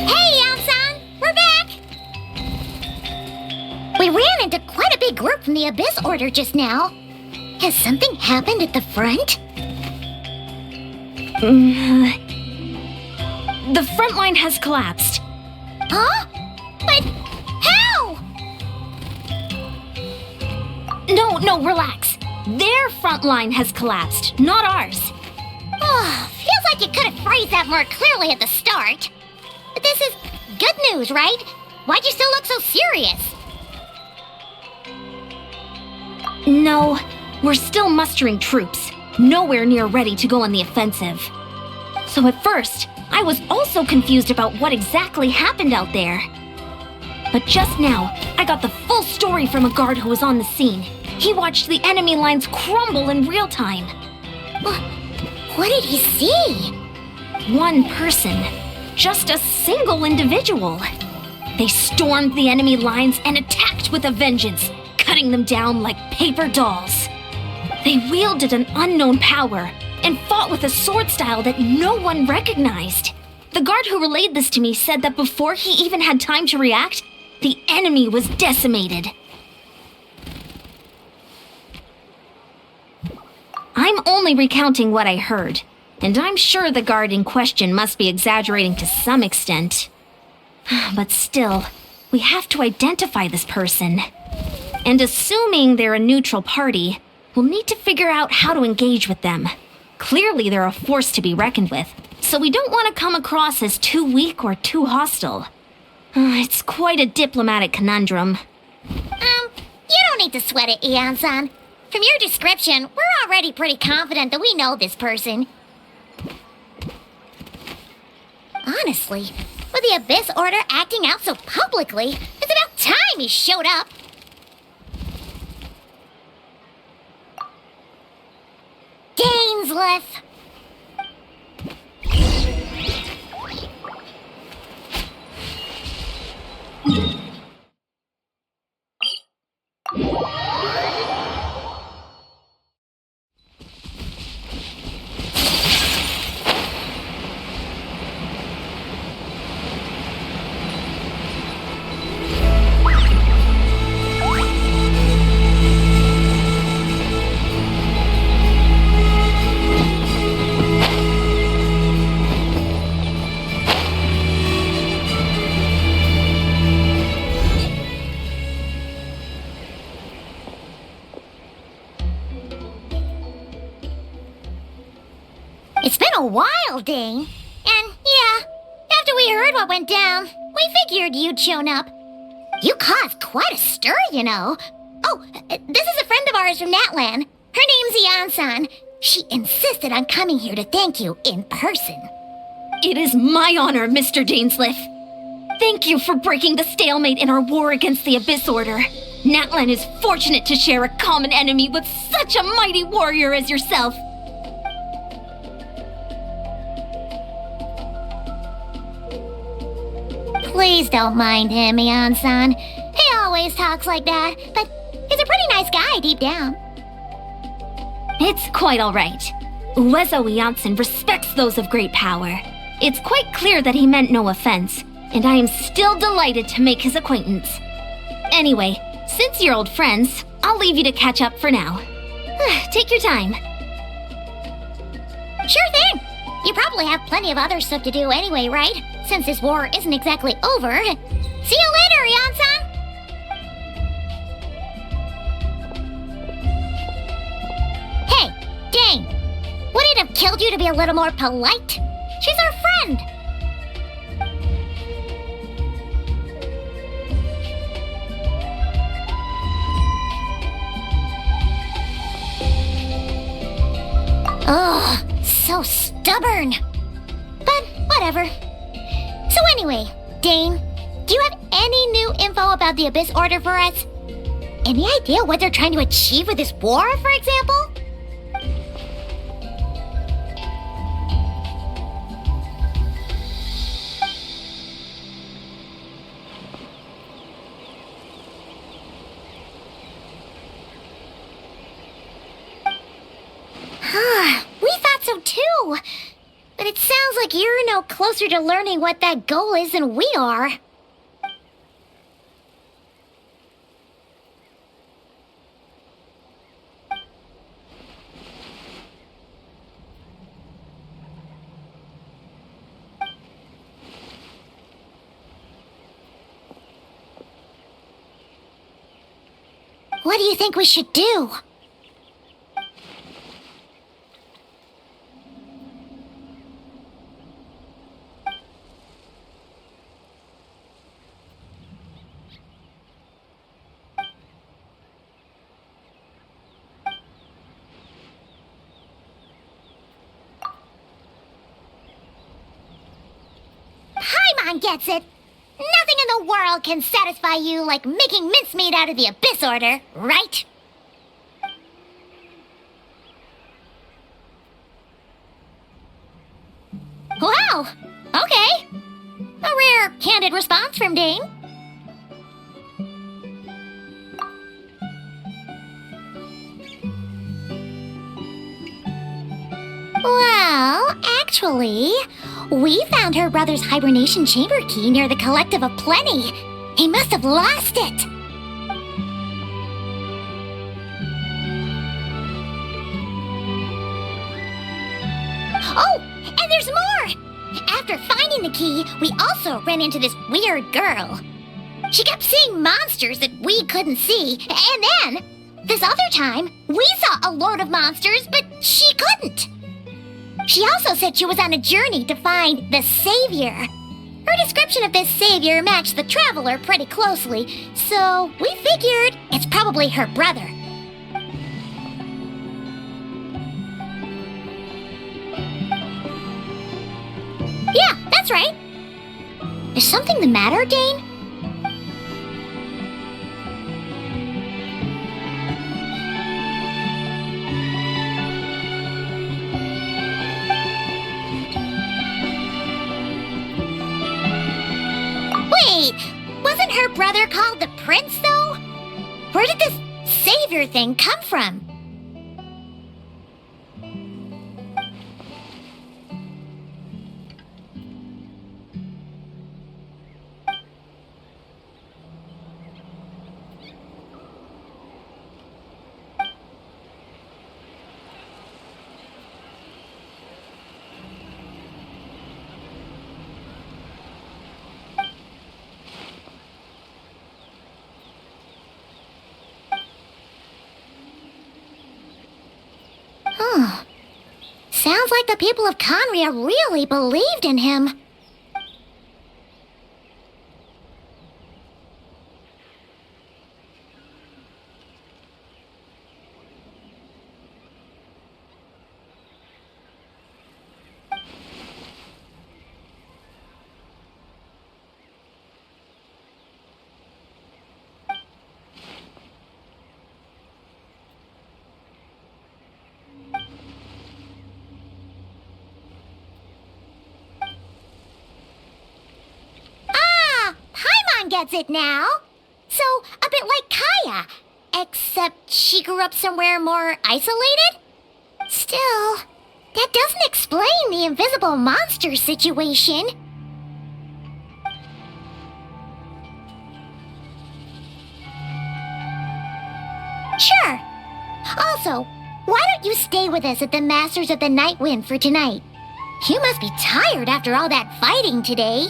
Hey, Yansan! We're back! We ran into quite a big group from the Abyss Order just now. Has something happened at the front? The front line has collapsed. Huh? But how? No, relax. Their front line has collapsed, not ours. Oh, feels like you could have phrased that more clearly at the start. But this is good news, right? Why'd you still look so serious? No, we're still mustering troops, nowhere near ready to go on the offensive. So at first, I was also confused about what exactly happened out there. But just now, I got the full story from a guard who was on the scene. He watched the enemy lines crumble in real time. What did he see? One person. Just a single individual. They stormed the enemy lines and attacked with a vengeance, cutting them down like paper dolls. They wielded an unknown power and fought with a sword style that no one recognized. The guard who relayed this to me said that before he even had time to react, the enemy was decimated. I'm only recounting what I heard, and I'm sure the guard in question must be exaggerating to some extent. But still, we have to identify this person. And assuming they're a neutral party, we'll need to figure out how to engage with them. Clearly they're a force to be reckoned with, so we don't want to come across as too weak or too hostile. It's quite a diplomatic conundrum. You don't need to sweat it, Eon-san. From your description, we're already pretty confident that we know this person. Honestly, with the Abyss Order acting out so publicly, it's about time he showed up. Gainsleif! It's been a while, Dane. And yeah, after we heard what went down, we figured you'd shown up. You caused quite a stir, you know. Oh, this is a friend of ours from Natlan. Her name's Eon-san. She insisted on coming here to thank you in person. It is my honor, Mr. Gainsleif. Thank you for breaking the stalemate in our war against the Abyss Order. Natlan is fortunate to share a common enemy with such a mighty warrior as yourself. Please don't mind him, Eon-san. He always talks like that, but he's a pretty nice guy deep down. It's quite all right. Uezo Janssen respects those of great power. It's quite clear that he meant no offense, and I am still delighted to make his acquaintance. Anyway, since you're old friends, I'll leave you to catch up for now. Take your time. Sure thing. You probably have plenty of other stuff to do anyway, right? Since this war isn't exactly over. See you later, Eon-san! Hey, Dane! Would it have killed you to be a little more polite? She's our friend! Ugh, so stubborn. But whatever. So anyway, Dane, do you have any new info about the Abyss Order for us? Any idea what they're trying to achieve with this war, for example? We thought so too. But it sounds like like you're no closer to learning what that goal is than we are. What do you think we should do? Paimon gets it. Nothing in the world can satisfy you like making mincemeat out of the Abyss Order, right? Wow! Okay. A rare, candid response from Dane. Well, actually, we found her brother's hibernation chamber key near the Collective of Plenty. He must have lost it. Oh, and there's more! After finding the key, we also ran into this weird girl. She kept seeing monsters that we couldn't see, and then, this other time, we saw a load of monsters, but she couldn't. She also said she was on a journey to find the Savior. Her description of this Savior matched the Traveler pretty closely, so we figured it's probably her brother. Yeah, that's right. Is something the matter, Dane? Wait, wasn't her brother called the Prince, though? Where did this Savior thing come from? Huh. Sounds like the people of Conria really believed in him. Gets it now. So, a bit like Kaya, except she grew up somewhere more isolated? Still, that doesn't explain the invisible monster situation. Sure. Also, why don't you stay with us at the Masters of the Night Wind for tonight? You must be tired after all that fighting today.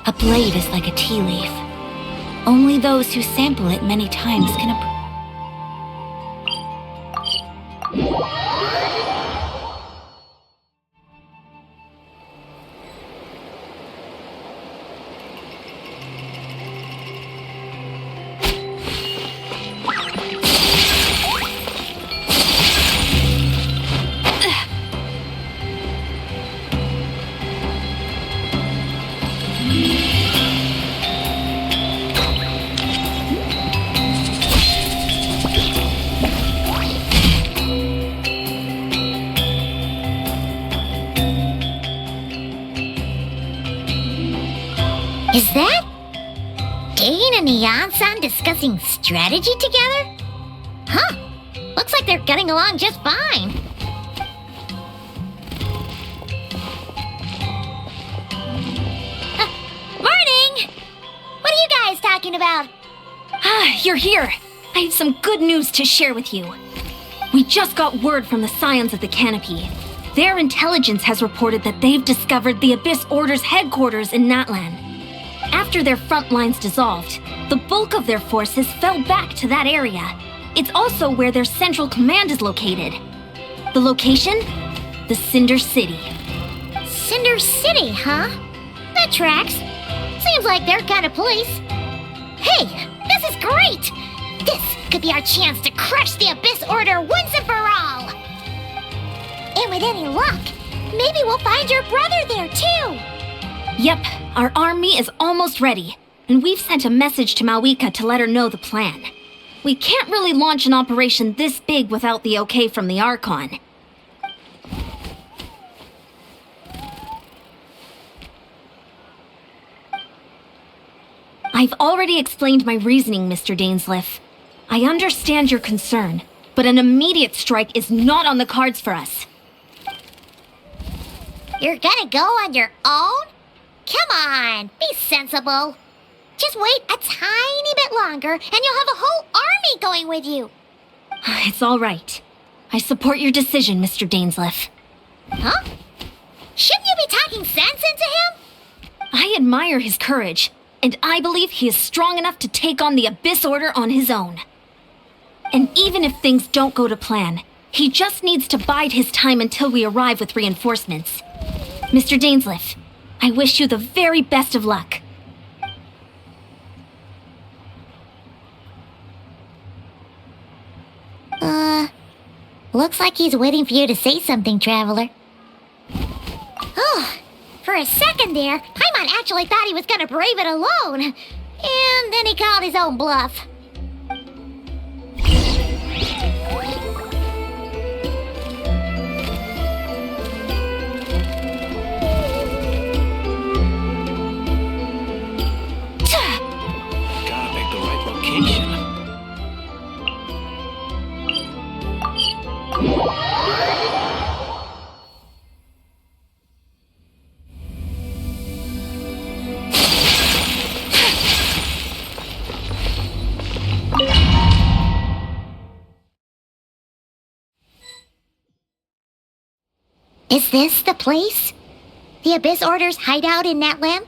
A blade is like a tea leaf. Only those who sample it many times can Eon-san discussing strategy together? Huh. Looks like they're getting along just fine. Morning! What are you guys talking about? Ah, you're here. I have some good news to share with you. We just got word from the Scions of the Canopy. Their intelligence has reported that they've discovered the Abyss Order's headquarters in Natlan. After their front lines dissolved, the bulk of their forces fell back to that area. It's also where their central command is located. The location? The Cinder City. Cinder City, huh? That tracks. Seems like their kind of place. Hey, this is great! This could be our chance to crush the Abyss Order once and for all! And with any luck, maybe we'll find your brother there too! Yep, our army is almost ready, and we've sent a message to Mawika to let her know the plan. We can't really launch an operation this big without the okay from the Archon. I've already explained my reasoning, Mr. Dainsleif. I understand your concern, but an immediate strike is not on the cards for us. You're gonna go on your own? Come on, be sensible. Just wait a tiny bit longer and you'll have a whole army going with you. It's all right. I support your decision, Mr. Dainsleif. Huh? Shouldn't you be talking sense into him? I admire his courage, and I believe he is strong enough to take on the Abyss Order on his own. And even if things don't go to plan, he just needs to bide his time until we arrive with reinforcements. Mr. Dainsleif, I wish you the very best of luck. Looks like he's waiting for you to say something, Traveler. Oh, for a second there, Paimon actually thought he was gonna brave it alone. And then he called his own bluff. Gotta pick the right location. Is this the place? The Abyss Order's hideout in Natlan?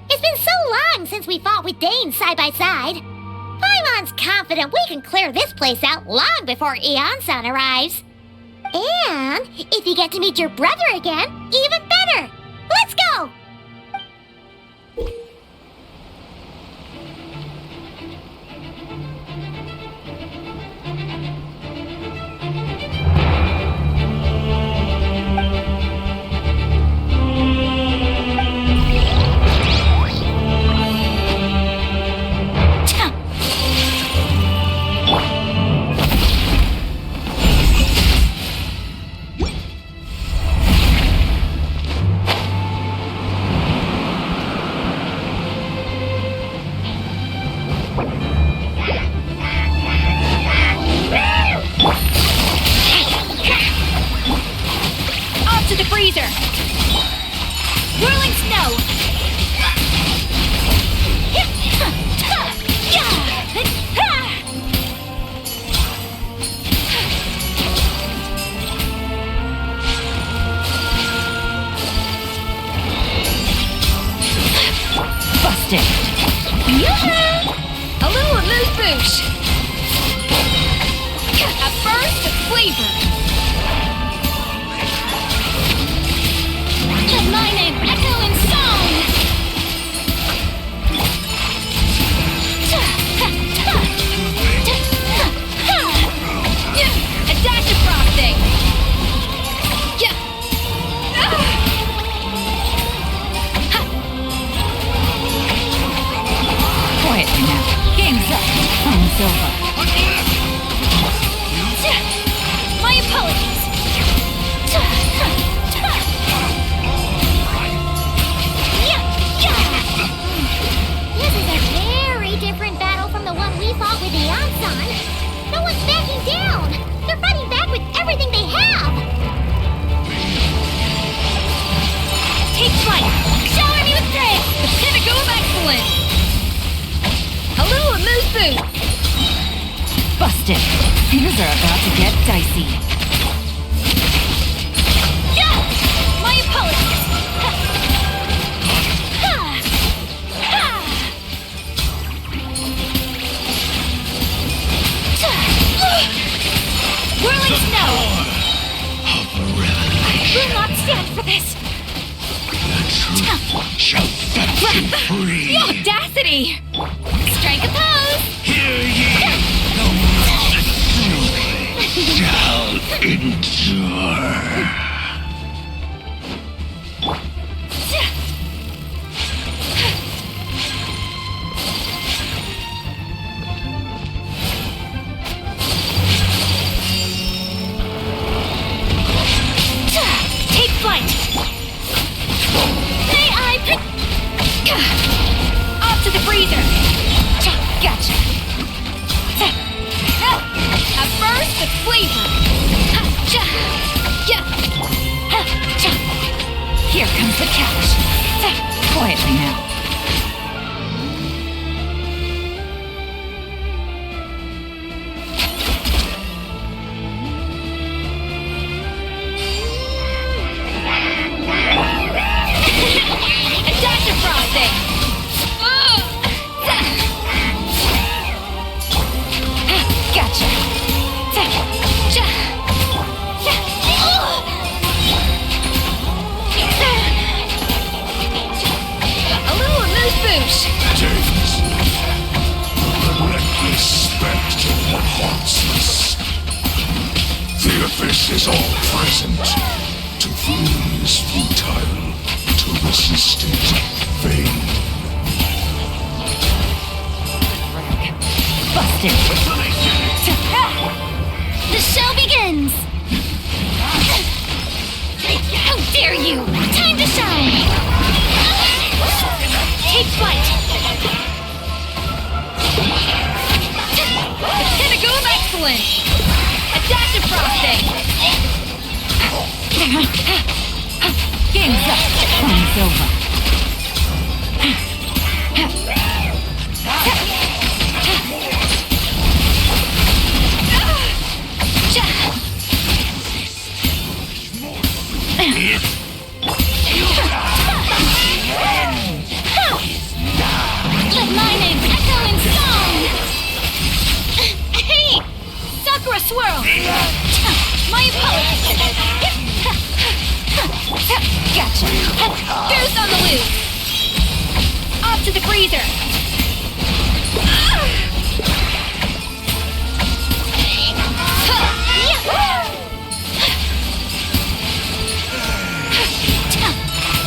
It's been so long since we fought with Dane side by side. Paimon's confident we can clear this place out long before Eon-san arrives. And if you get to meet your brother again, even better! Let's go! To the freezer! Whirling snow! Busted! Yoo-hoo! A little amuse-bouche! A burst of flavor! My name echo in song! A dash of frosting! Silva. My apologies. This is a very different battle from the one we fought with the Archon. No one's backing down. They're fighting back with everything they have. Take flight. Shower me with praise. The pinnacle of excellence. A little amuse boost. Busted. Things are about to get dicey. My apologies. Whirling snow. Will not stand for this. Shall set you free. The audacity! Strike a pose! Hear ye, the worst shall endure. Take flight! May I off to the freezer! Gotcha! A burst of flavor! Here comes the catch! Quietly now. Adaptive frosting! Gotcha! A little amuse bouche! James, the reckless spectre that haunts us. The abyss is all present. To flee is futile. To resist it, vain. Busted! The show begins! How dare you! Time to shine! Take flight! The pinnacle of excellence! Adaptive frosting! Game's up! Game's over! Let my name echo in song! Hey! Sakura swirl! My apologies! Gotcha! Goose on the loose! Off to the freezer!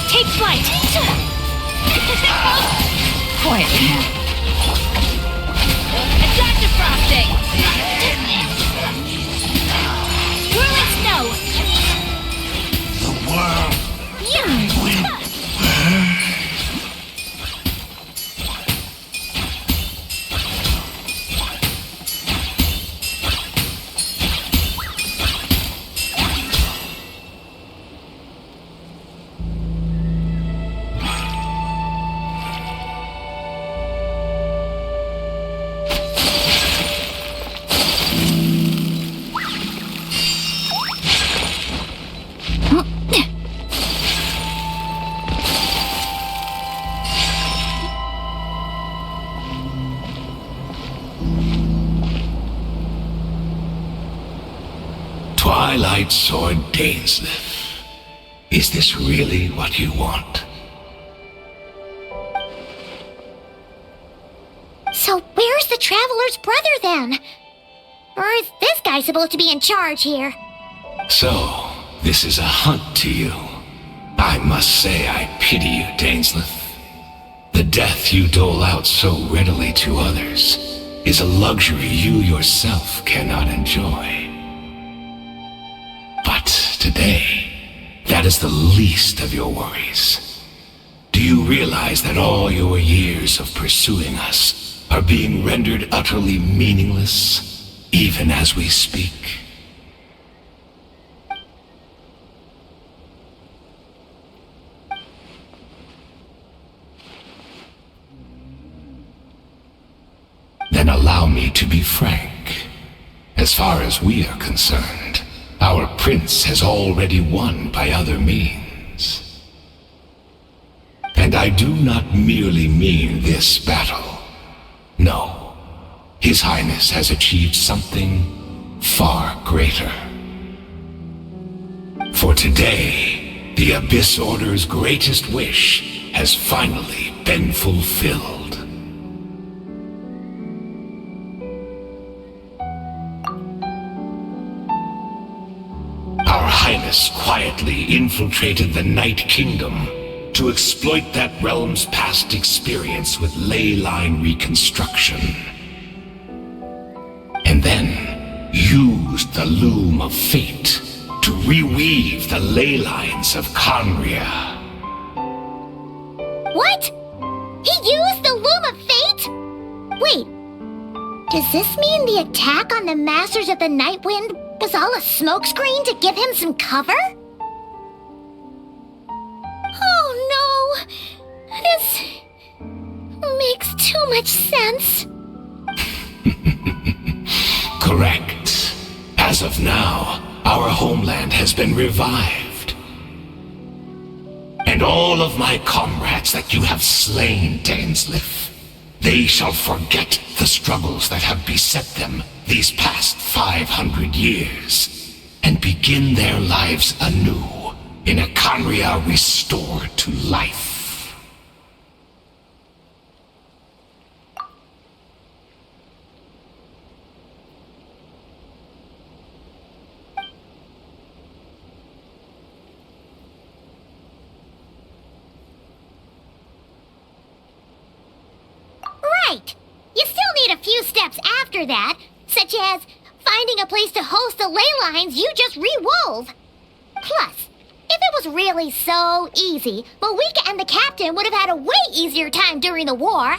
Take flight! Quiet now. Adaptive frosting! Whirling snow! The world will Twilight Sword Dainsleif. Is this really what you want? So where's the Traveler's brother then? Or is this guy supposed to be in charge here? So, this is a hunt to you. I must say I pity you, Dainsleif. The death you dole out so readily to others is a luxury you yourself cannot enjoy. But today, that is the least of your worries. Do you realize that all your years of pursuing us are being rendered utterly meaningless, even as we speak? Then allow me to be frank. As far as we are concerned, our prince has already won by other means. And I do not merely mean this battle. No, His Highness has achieved something far greater. For today, the Abyss Order's greatest wish has finally been fulfilled. Our Highness quietly infiltrated the Night Kingdom to exploit that realm's past experience with ley line reconstruction. And then used the Loom of Fate to reweave the ley lines of Conria. What? He used the Loom of Fate? Wait, does this mean the attack on the Masters of the Nightwind was all a smokescreen to give him some cover? Oh no! This makes too much sense. Correct. As of now, our homeland has been revived. And all of my comrades that you have slain, Dainsleif, they shall forget the struggles that have beset them these past 500 years, and begin their lives anew in a Conria restored to life. Right! You still need a few steps after that, such as finding a place to host the ley lines you just re-wove. Plus, if it was really so easy, Moika and the captain would have had a way easier time during the war.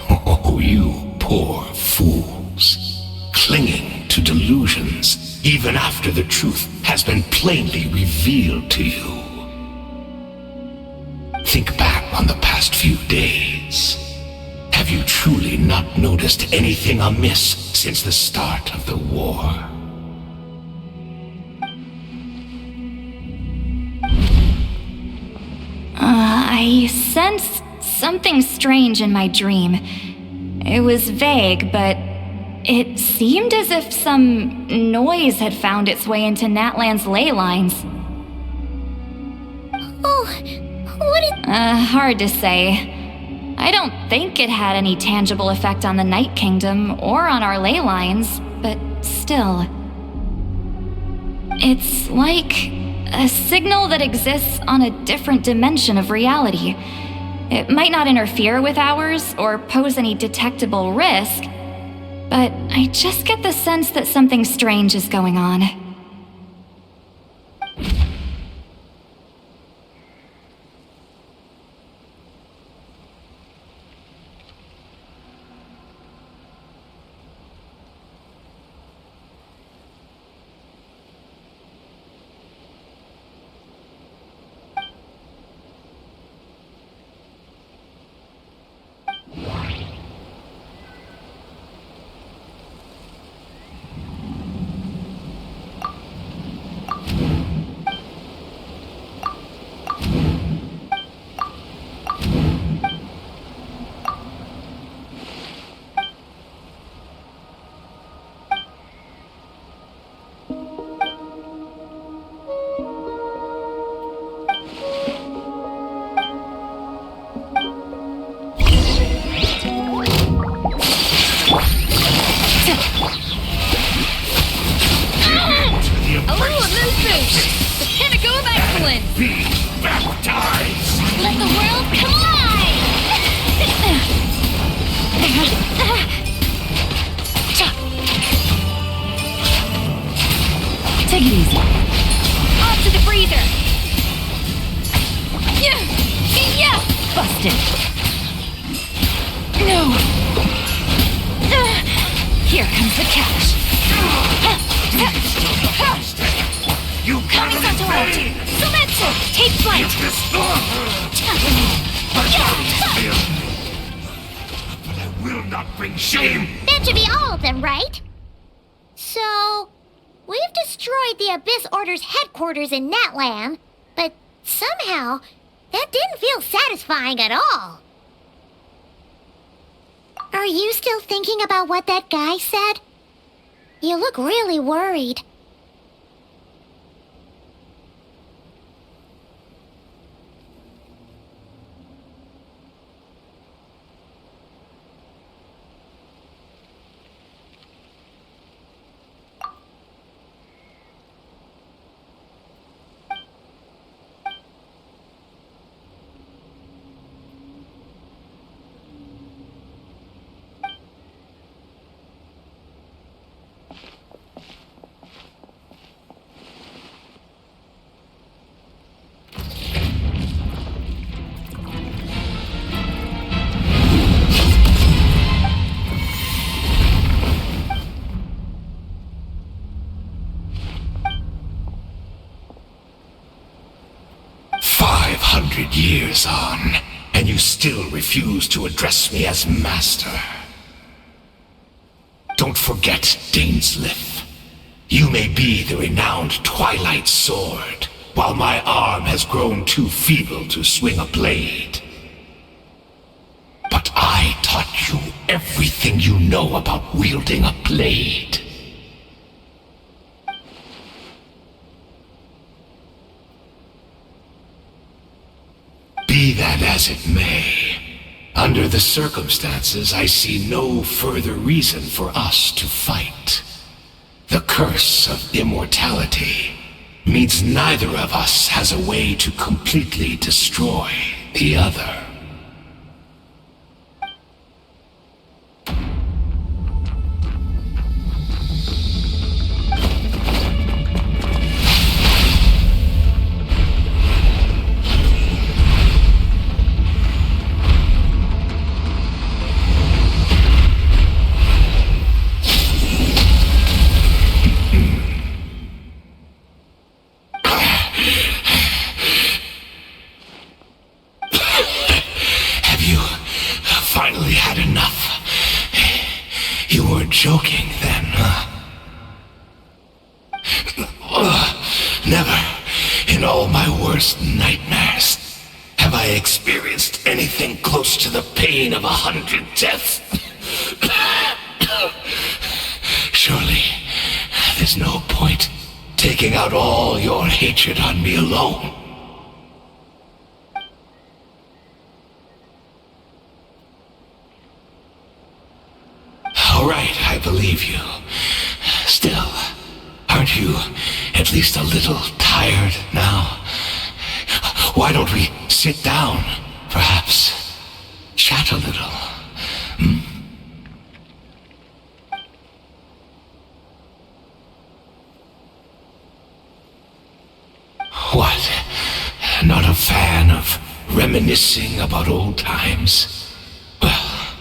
Oh, you poor fools. Clinging to delusions, even after the truth has been plainly revealed to you. Think back on the past few days. Have you truly not noticed anything amiss since the start of the war? I sensed something strange in my dream. It was vague, but it seemed as if some noise had found its way into Natlan's ley lines. Oh, what is... Hard to say. I don't think it had any tangible effect on the Night Kingdom or on our ley lines, but still. It's like a signal that exists on a different dimension of reality. It might not interfere with ours or pose any detectable risk, but I just get the sense that something strange is going on. Busted. No. Here comes the catch. You Coming cannot onto ult. evade! Zumetsu, take flight. You destroy but I will not bring shame! That should be all of them, right? So, we've destroyed the Abyss Order's headquarters in Natlan, but somehow, that didn't feel satisfying at all. Are you still thinking about what that guy said? You look really worried. Years on, and you still refuse to address me as master. Don't forget, Dainsleif. You may be the renowned Twilight Sword, while my arm has grown too feeble to swing a blade. But I taught you everything you know about wielding a blade. Be that as it may, under the circumstances, I see no further reason for us to fight. The curse of immortality means neither of us has a way to completely destroy the other. Joking then, huh? Never, in all my worst nightmares, have I experienced anything close to the pain of 100 deaths. Surely, there's no point taking out all your hatred on me alone. All right, I believe you. Still, aren't you at least a little tired now? Why don't we sit down, perhaps? Chat a little, What? Not a fan of reminiscing about old times? Well,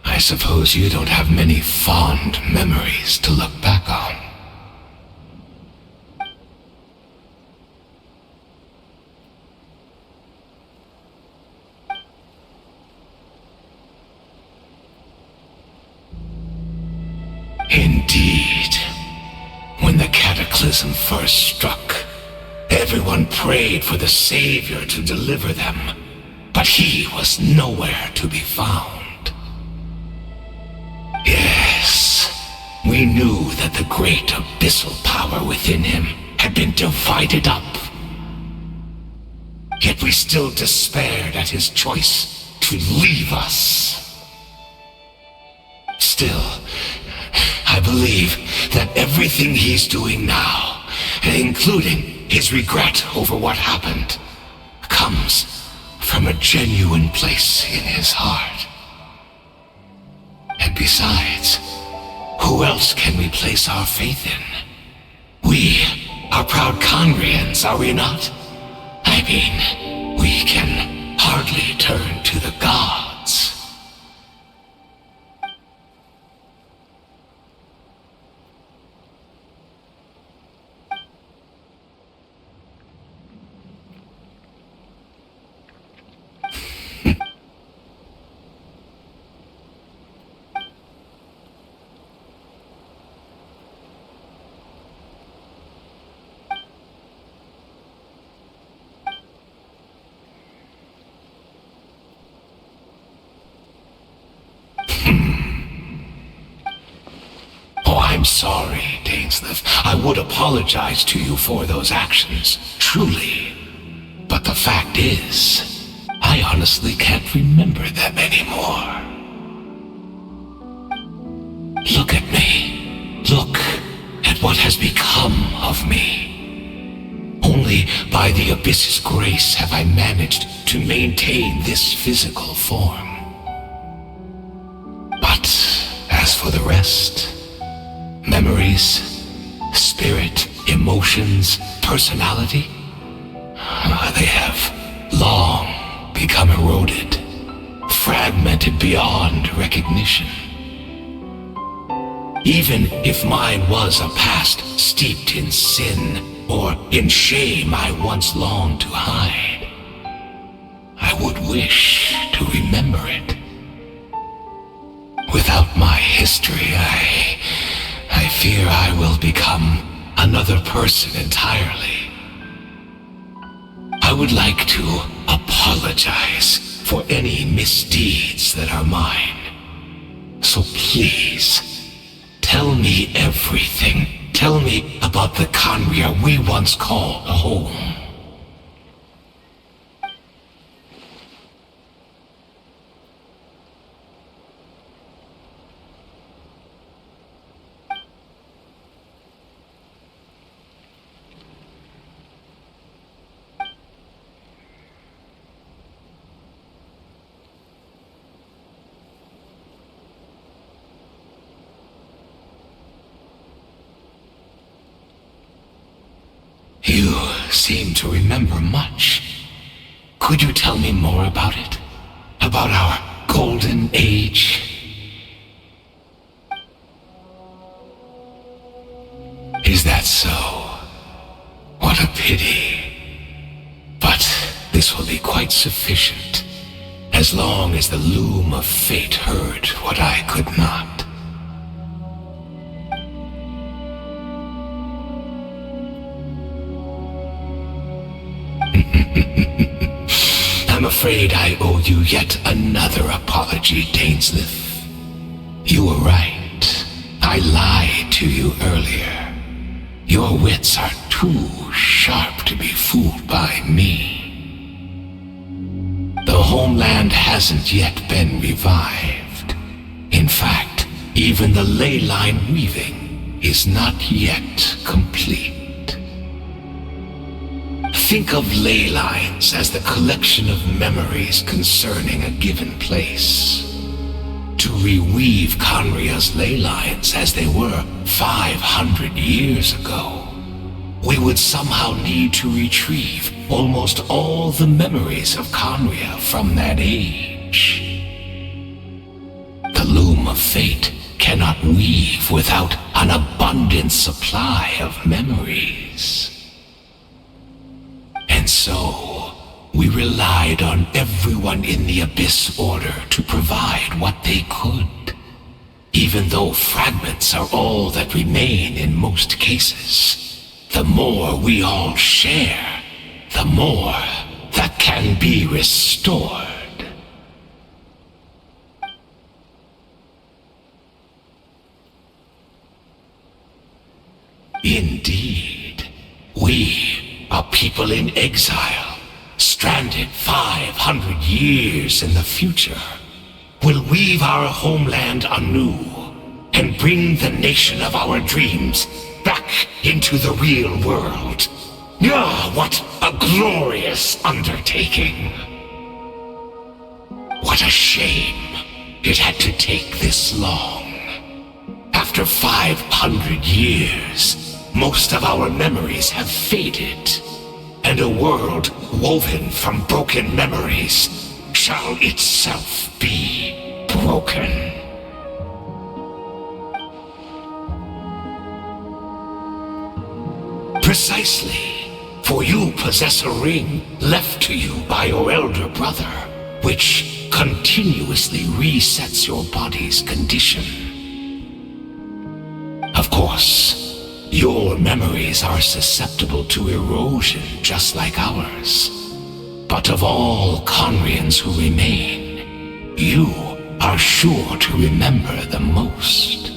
I suppose you don't have many fond memories to look back on. Indeed. When the cataclysm first struck, everyone prayed for the Savior to deliver them, but he was nowhere to be found. Yes, we knew that the great abyssal power within him had been divided up. Yet we still despaired at his choice to leave us. Still, I believe that everything he's doing now, including his regret over what happened, comes from a genuine place in his heart. And besides, who else can we place our faith in? We are proud Conrians, are we not? I mean, we can hardly return to the gods. I'm sorry, Dainsleif. I would apologize to you for those actions, truly. But the fact is, I honestly can't remember them anymore. Look at me. Look at what has become of me. Only by the Abyss's grace have I managed to maintain this physical form. But as for the rest, memories, spirit, emotions, personality, they have long become eroded, fragmented beyond recognition. Even if mine was a past steeped in sin or in shame I once longed to hide, I would wish to remember it. Without my history, I fear I will become another person entirely. I would like to apologize for any misdeeds that are mine. So please, tell me everything. Tell me about the Khaenri'ah we once called home. You seem to remember much. Could you tell me more about it? About our golden age? Is that so? What a pity. But this will be quite sufficient, as long as the loom of fate heard what I could not. I'm afraid I owe you yet another apology, Dainsleif. You were right. I lied to you earlier. Your wits are too sharp to be fooled by me. The homeland hasn't yet been revived. In fact, even the ley line weaving is not yet complete. Think of ley lines as the collection of memories concerning a given place. To reweave Khaenri'ah's ley lines as they were 500 years ago, we would somehow need to retrieve almost all the memories of Khaenri'ah from that age. The loom of fate cannot weave without an abundant supply of memories. And so, we relied on everyone in the Abyss Order to provide what they could, even though fragments are all that remain in most cases. The more we all share, the more that can be restored. Indeed, we are people in exile, stranded 500 years in the future, will weave our homeland anew and bring the nation of our dreams back into the real world. Ah, what a glorious undertaking! What a shame it had to take this long. After 500 years, most of our memories have faded, and a world woven from broken memories shall itself be broken. Precisely, for you possess a ring left to you by your elder brother, which continuously resets your body's condition. Of course, your memories are susceptible to erosion just like ours. But of all Conrians who remain, you are sure to remember the most.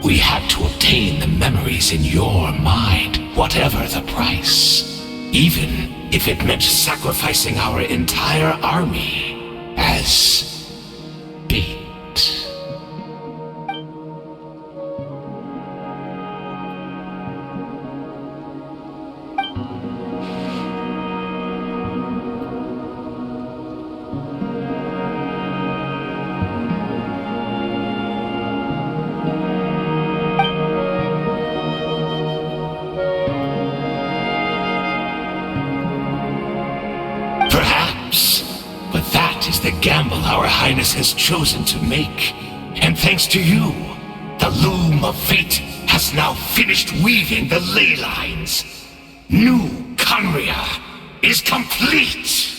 We had to obtain the memories in your mind, whatever the price, even if it meant sacrificing our entire army as bait. But that is the gamble our Highness has chosen to make. And thanks to you, the loom of fate has now finished weaving the ley lines. New Conria is complete!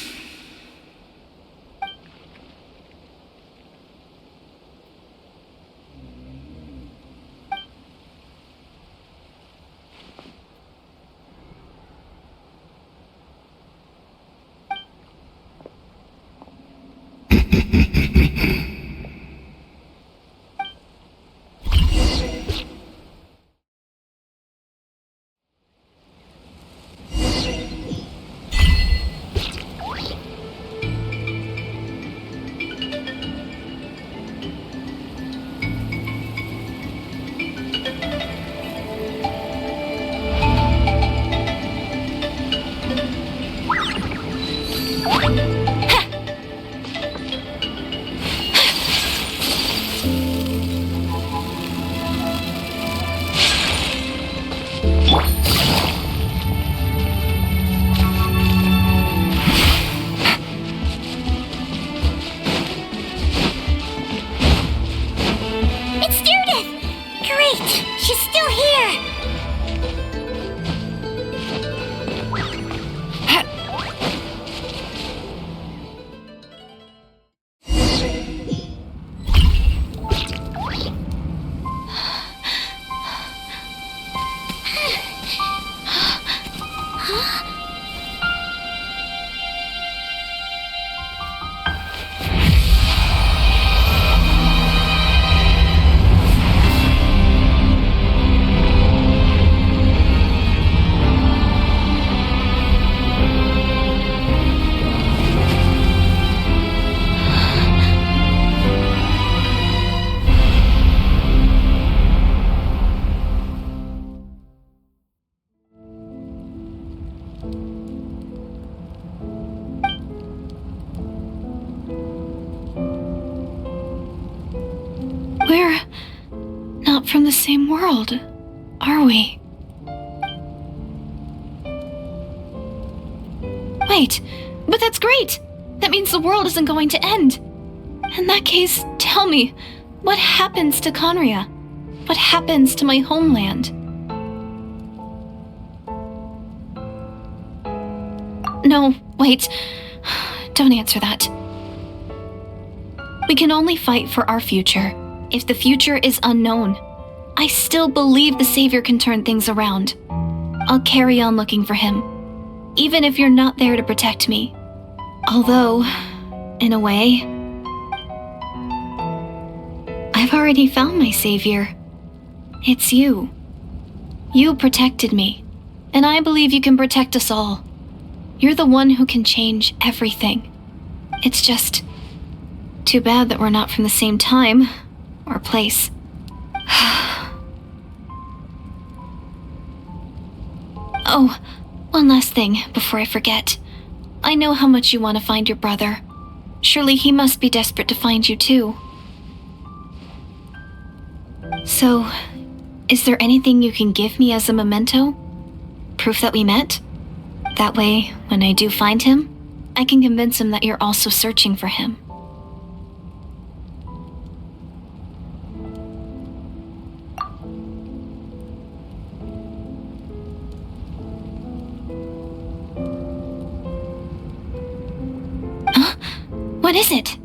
We're not from the same world, are we? Wait, but that's great! That means the world isn't going to end. In that case, tell me, what happens to Conria? What happens to my homeland? No, wait. Don't answer that. We can only fight for our future. If the future is unknown, I still believe the Savior can turn things around. I'll carry on looking for him, even if you're not there to protect me. Although, in a way, I've already found my Savior. It's you. You protected me, and I believe you can protect us all. You're the one who can change everything. It's just too bad that we're not from the same time or place. Oh, one last thing before I forget. I know how much you want to find your brother. Surely he must be desperate to find you too. So, is there anything you can give me as a memento? Proof that we met? That way, when I do find him, I can convince him that you're also searching for him. Huh? What is it?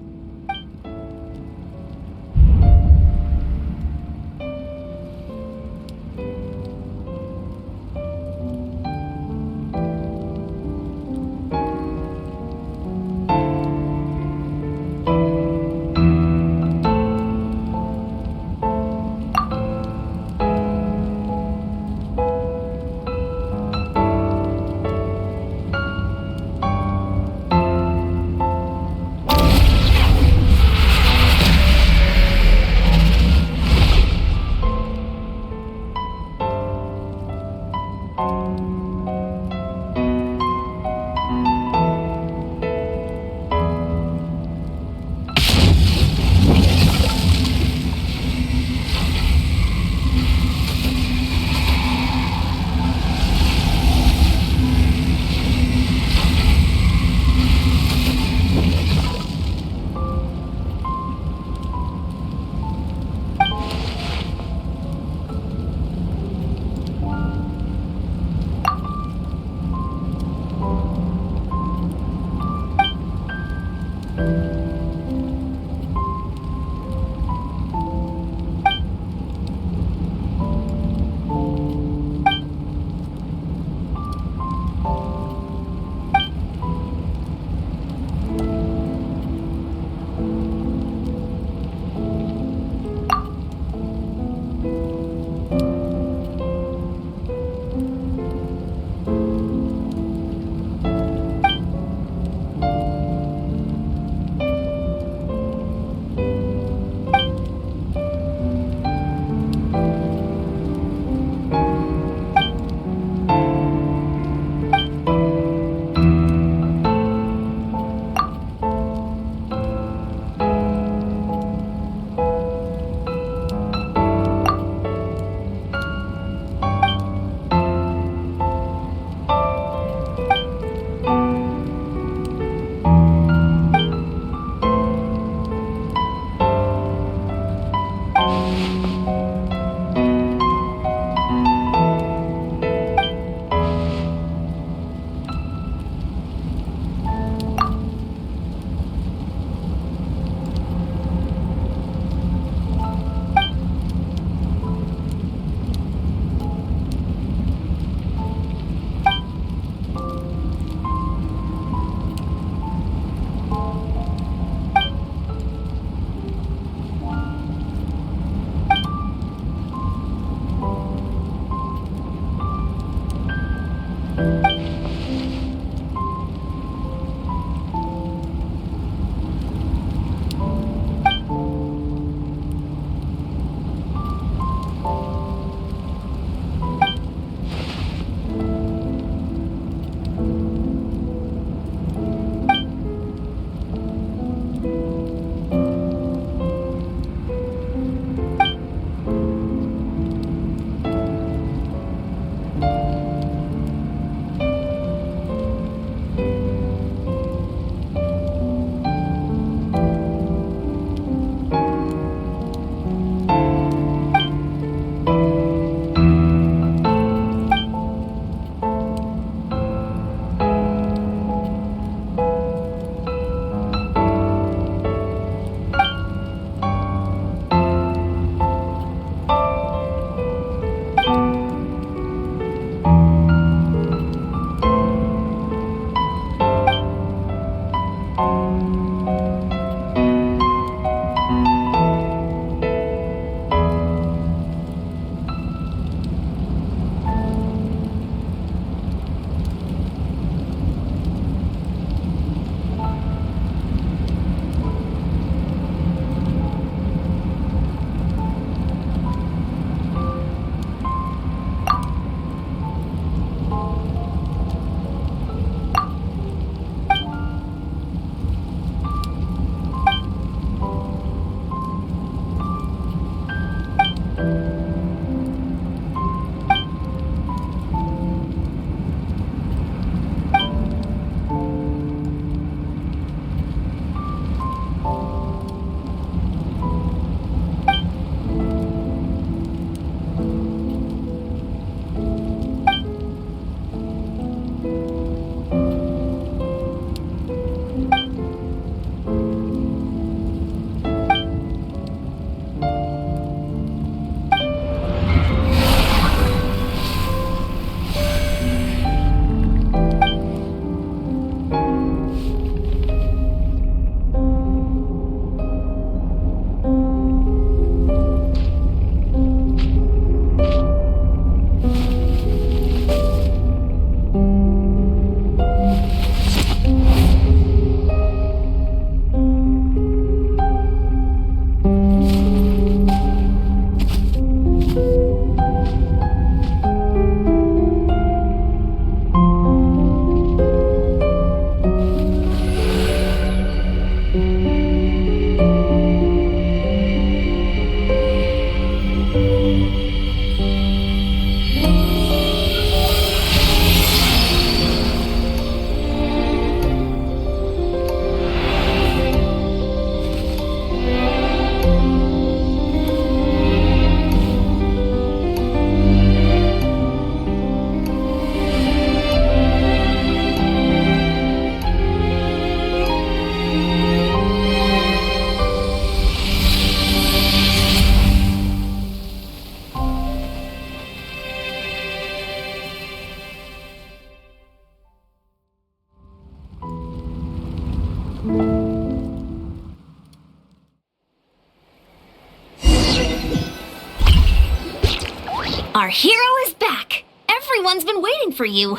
Our hero is back! Everyone's been waiting for you!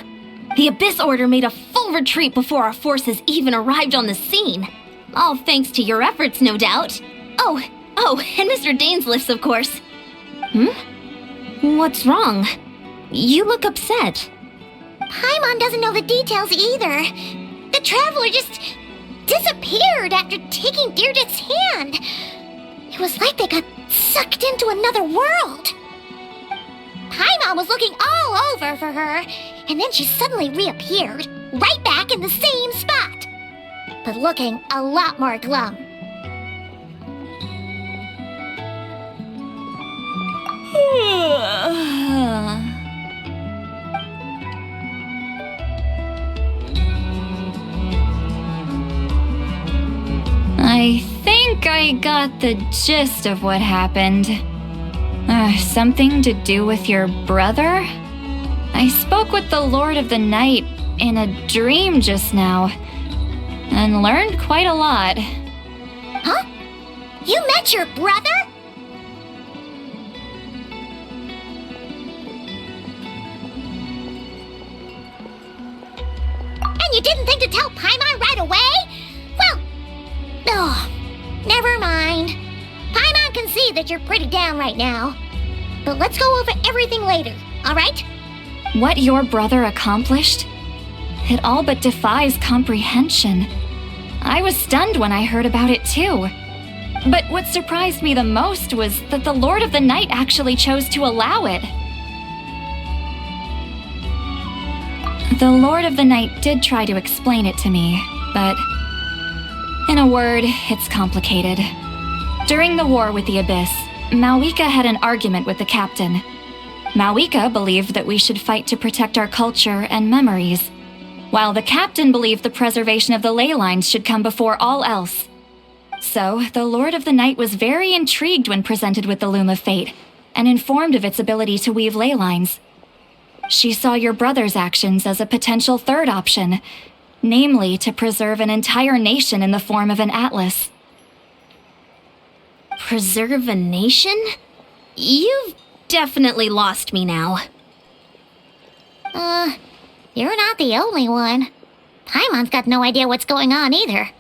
The Abyss Order made a full retreat before our forces even arrived on the scene. All thanks to your efforts, no doubt. Oh, and Mr. Dainsliff's, of course. What's wrong? You look upset. Paimon doesn't know the details either. The traveler just disappeared after taking Deirdre's hand. It was like they got sucked into another world. Paimon was looking all over for her, and then she suddenly reappeared, right back in the same spot, but looking a lot more glum. I think I got the gist of what happened. Something to do with your brother? I spoke with the Lord of the Night in a dream just now, and learned quite a lot. Huh? You met your brother? And you didn't think to tell Paimon right away? Well, never mind. Paimon can see that you're pretty down right now. But let's go over everything later, alright? What your brother accomplished? It all but defies comprehension. I was stunned when I heard about it too. But what surprised me the most was that the Lord of the Night actually chose to allow it. The Lord of the Night did try to explain it to me, but in a word, it's complicated. During the war with the Abyss, Malwika had an argument with the captain. Malwika believed that we should fight to protect our culture and memories, while the captain believed the preservation of the ley lines should come before all else. So, the Lord of the Night was very intrigued when presented with the Loom of Fate, and informed of its ability to weave ley lines. She saw your brother's actions as a potential third option, namely to preserve an entire nation in the form of an atlas. Preserve a nation? You've definitely lost me now. You're not the only one. Paimon's got no idea what's going on either.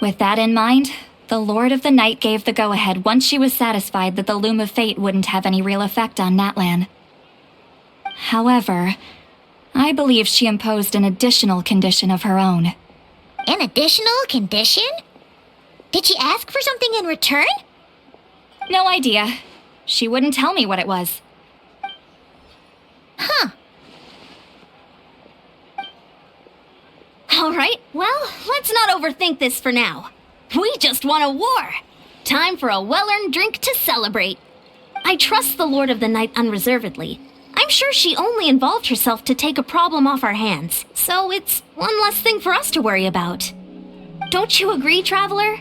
With that in mind, the Lord of the Night gave the go-ahead once she was satisfied that the Loom of Fate wouldn't have any real effect on Natlan. However, I believe she imposed an additional condition of her own. An additional condition? Did she ask for something in return? No idea. She wouldn't tell me what it was. Huh. Alright, well, let's not overthink this for now. We just won a war! Time for a well-earned drink to celebrate. I trust the Lord of the Night unreservedly. I'm sure she only involved herself to take a problem off our hands, so it's one less thing for us to worry about. Don't you agree, Traveler?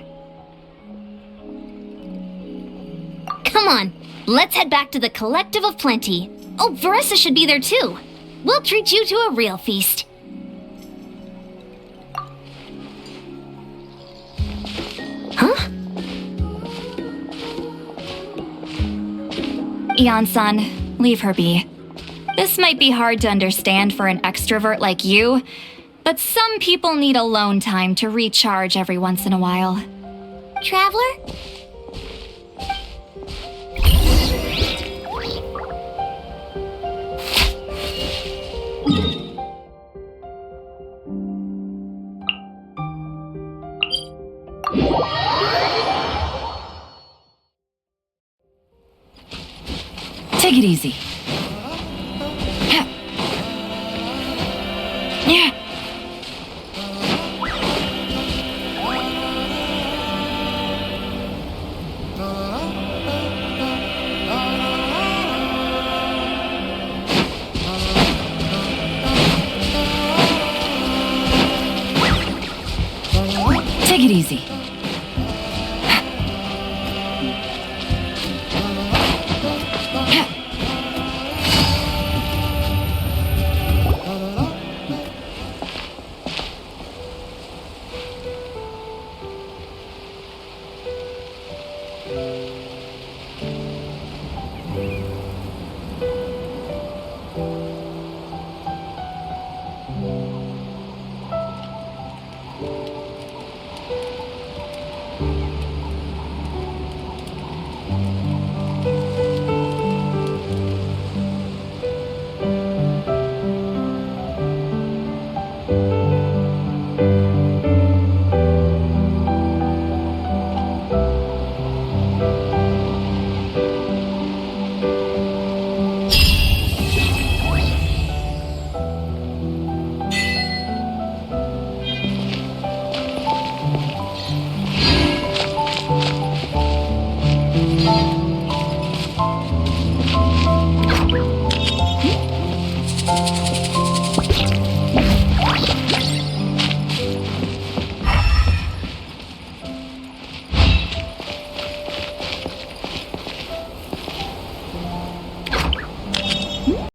Come on, let's head back to the Collective of Plenty. Oh, Veressa should be there too. We'll treat you to a real feast. Huh? Ian-san, leave her be. This might be hard to understand for an extrovert like you, but some people need alone time to recharge every once in a while. Traveler? Take it easy. Yeah. Take it easy.